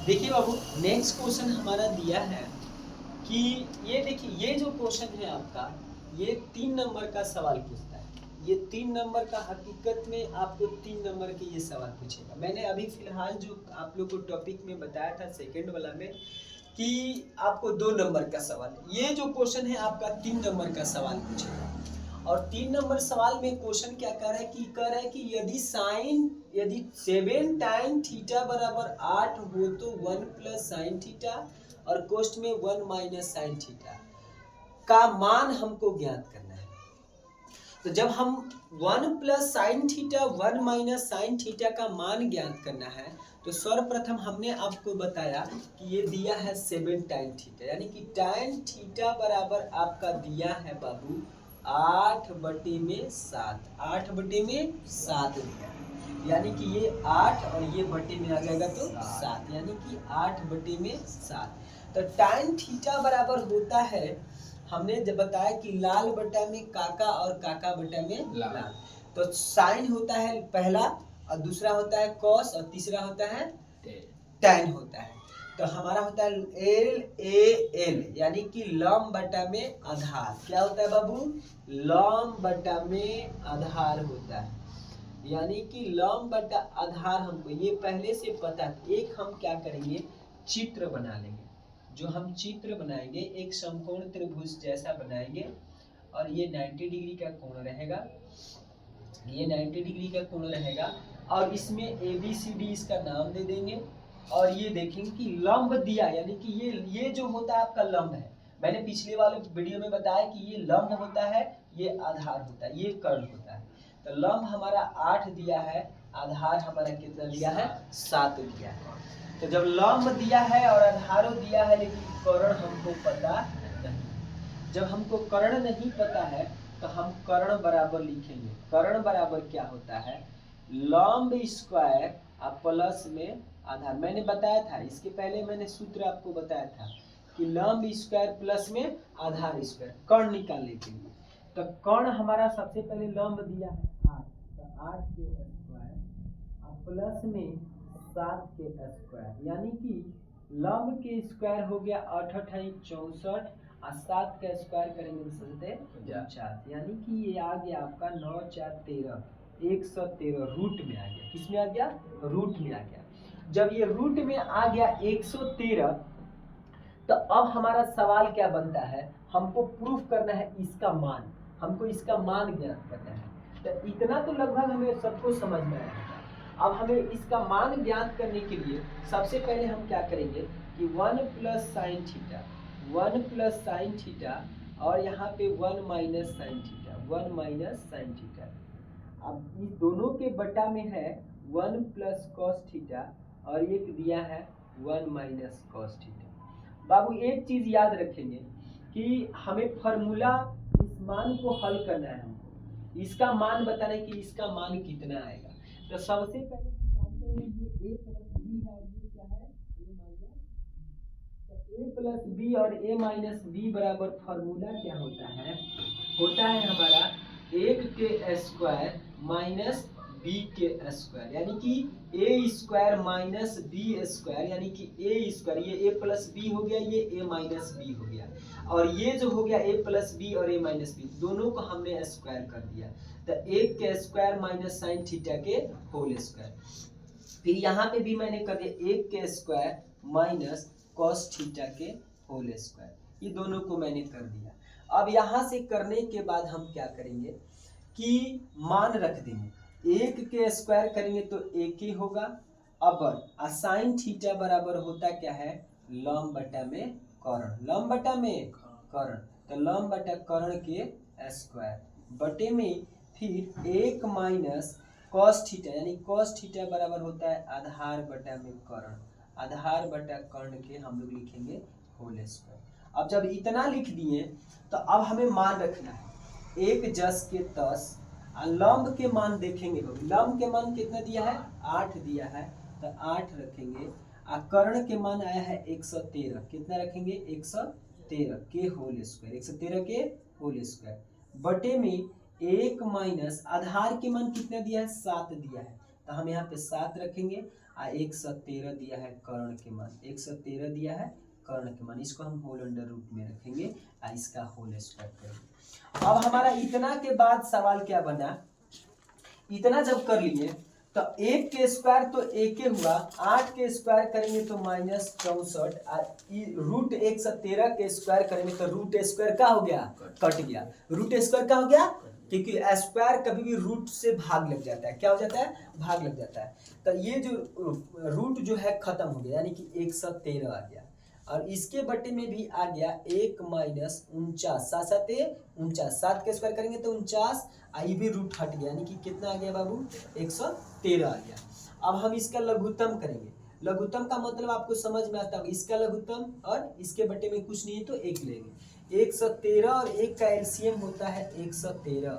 देखिए बाबू, next question हमारा दिया है कि ये देखिए, ये जो क्वेश्चन है आपका, ये 3 नंबर का सवाल पूछता है। ये 3 नंबर का हकीकत में आपको 3 नंबर के ये सवाल पूछेगा। मैंने अभी फिलहाल जो आप लोग को टॉपिक में बताया था सेकंड वाला में कि आपको 2 नंबर का सवाल, ये जो क्वेश्चन है आपका 3 नंबर का सवाल पूछेगा। और 3 नंबर सवाल में क्वेश्चन क्या कह रहा है कि यदि 7 टाइम थीटा बराबर 8 हो तो 1 प्लस साइन थीटा और कोष्ठ में 1 माइनस साइन थीटा का मान हमको ज्ञात करना है। तो जब हम 1 plus sine theta 1 minus sine theta का मान ज्ञात करना है, तो सर्वप्रथम हमने आपको बताया कि ये दिया है 7 टाइन थीटा, यानी कि टाइन थीटा बराबर आपका दिया है बाबू 8/7। 8/7 दिया है, यानी कि ये 8 और ये बटे में आ जाएगा तो 7, यानी कि 8/7। तो टाइन थीटा बराबर होता है, हमने जब बताया कि लाल बटा में काका और काका बटा में लाल। तो साइन होता है पहला, और दूसरा होता है कॉस, और तीसरा होता है टैन होता है। तो हमारा होता है LAL, यानी कि लंब बटा में आधार। क्या होता है बाबू? लंब बटा में आधार होता है, यानी कि लंब बटा आधार हमको ये पहले से पता है। एक हम क्या करेंगे, चित्र बना लेंगे। जो हम चित्र बनाएंगे एक समकोण त्रिभुज जैसा बनाएंगे, और ये 90 डिग्री का कोण रहेगा, ये 90 डिग्री का कोण रहेगा, और इसमें ABCD इसका नाम दे देंगे। और ये देखेंगे कि लंब दिया, यानी कि ये जो होता है आपका लंब है। मैंने पिछले वाले वीडियो में बताया कि ये लंब होता है, ये आधार होता है, ये कर्ण होता है। तो लंब हमारा 8 दिया है, आधार हमारा कितना दिया है? 7 दिया है। तो जब लंब दिया है और आधारों दिया है, लेकिन कर्ण हमको पता नहीं। जब हमको कर्ण नहीं पता है तो हम कर्ण बराबर लिखेंगे। कर्ण बराबर क्या होता है? लंब स्क्वायर प्लस में आधार। मैंने बताया था, इसके पहले मैंने सूत्र आपको बताया था कि लंब स्क्वायर प्लस में आधार स्क्वायर, कर्ण निकालने के लिए। तो कर्ण हमारा सबसे पहले लंब दिया है 8, तो 8 के स्क्वायर प्लस में 7 के स्क्वायर, यानी कि लंब के स्क्वायर हो गया 8 8 64, और 7 का स्क्वायर करेंगे तो 49, यानी कि ये आ गया आपका 9 4 13, 113 रूट में आ गया। किस में आ गया? रूट में आ गया। जब ये रूट में आ गया 113, तो अब हमारा सवाल क्या बनता है? हमको प्रूफ करना है इसका मान, हमको इसका मान ज्ञात करना है। तो इतना तो लगभग हमें सबको समझ में आया होगा। अब हमें इसका मान ज्ञात करने के लिए सबसे पहले हम क्या करेंगे कि 1 plus sine theta, 1 plus sine theta, और यहाँ पे 1 minus sine theta, 1 minus sine theta. अब इस दोनों के बटा में है 1 प्लस कॉस थीटा, और एक दिया है 1 माइनस कॉस थीटा। बाबू एक चीज याद रखेंगे कि हमें फॉर्मूला इस मान को हल करना है, हमको इसका मान बताना है कि इसका मान कितना आएगा। तो सबसे पहले जानते हैं ये a प्लस बी है, और ये क्या है? a minus. तो a प्लस बी और a माइनस बी बराबर फॉर्मूला क्या होता है? होता है हमारा 1 के स्क्वायर माइनस बी के स्क्वायर, यानी कि ए स्क्वायर माइनस बी स्क्वायर, यानी कि ए स्क्वायर, ये ए प्लस बी हो गया, ये ए माइनस बी हो गया, और ये जो हो गया ए प्लस बी और ए माइनस बी, दोनों को हमने स्क्वायर कर दिया। तो 1 के स्क्वायर माइनस साइन थीटा के होल स्क्वायर। फिर यहाँ पे भी मैंने कर दिया 1 के स्क्वायर माइनस कॉस थीटा के होल स्क्वायर, ये दोनों को मैंने कर दिया। अब यहाँ से करने के बाद हम क्या करेंगे कि मान रख देंगे। 1 के स्क्वायर करेंगे तो 1 ही होगा। अब साइन थीटा बराबर होता क्या है? लंब बटा में कर्ण, लंब बटा में कर्ण। तो लंब बटा कर्ण के स्क्वायर बटे में फिर 1 माइनस कॉस थीटा, यानी कॉस थीटा बराबर होता है आधार बटा में कर्ण, आधार बटा कर्ण के हम लोग लिखेंगे होल स्क्वायर। अब जब इतना लिख दिए तो अब हमें मान रखना है 1 जस के 10, लंब के मान देखेंगे। लंब के मान कितना दिया है? 8 दिया है, तो 8 रखेंगे। कर्ण के मान आया है 113, कितना रखेंगे? 113 के होल स्क्वायर, 113 के होल स्क्वायर बटे में 1 माइनस आधार के मान कितना दिया है? 7 दिया है, तो हम यहाँ पे 7 रखेंगे। 113 दिया है कर्ण के मान, 113 दिया है कर्ण के मान, इसको हम होल अंडर रूट में रखेंगे और इसका होल स्क्वायर करेंगे। अब हमारा इतना के बाद सवाल क्या बना, इतना जब कर लिए तो 1 के स्क्वायर तो 1 हुआ, 8 के स्क्वायर करेंगे तो -64, रूट 113 के स्क्वायर करेंगे तो रूट स्क्वायर क्या हो गया, कट गया। रूट स्क्वायर क्या हो गया, क्योंकि स्क्वायर कभी भी रूट से भाग लग जाता है, क्या हो जाता है, भाग लग जाता है। तो ये जो रूट जो है खत्म हो गया, यानी कि 113 आ गया। और इसके बटे में भी आ गया 1 माइनस 49, 7 7 49, 7 के स्क्वायर करेंगे तो 49, आई भी रूट हट गया, यानी कि कितना आ गया बाबू, 113 आ गया। अब हम इसका लघुत्तम करेंगे। लघुत्तम का मतलब आपको समझ में आता है, इसका लघुत्तम और इसके बटे में कुछ नहीं है तो 1 लेंगे। 113 और 1 का एलसीएम होता है 113,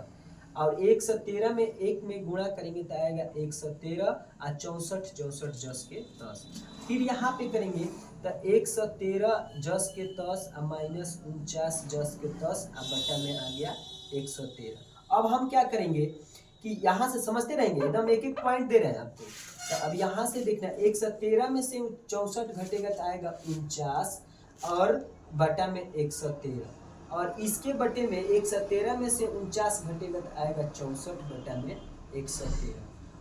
और 113 में 1 में गुणा करेंगे तो आएगा 113 और 64 64 जस के 10। फिर यहाँ पे करेंगे तो 113 जस के 10 और माइनस 49 जस के 10 और बटा में आ गया 113। अब हम क्या करेंगे कि यहाँ से समझते रहेंगे, एकदम एक एक पॉइंट दे रहे हैं आपको। तो अब यहाँ से देखना, 113 में से 64 घटेगा तो आएगा 49 और बटा में 113, और इसके बटे में 113 में से 49 घटेगा तो आएगा 64 बटा में 113।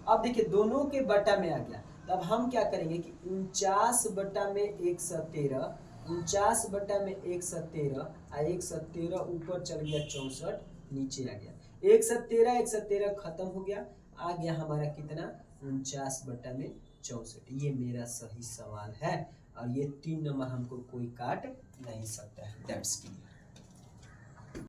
अब देखिए दोनों के बटा में आ गया, तब हम क्या करेंगे कि 49 बटा में 113, 49 बटा में 113 और 113 ऊपर चल गया 64 नीचे आ गया, 113 113 खत्म हो गया, आ गया हमारा कितना, 49 बटा में 64। ये मेरा सही सवाल है और ये 3 नंबर हमको कोई काट नहीं सकता है। That's clear.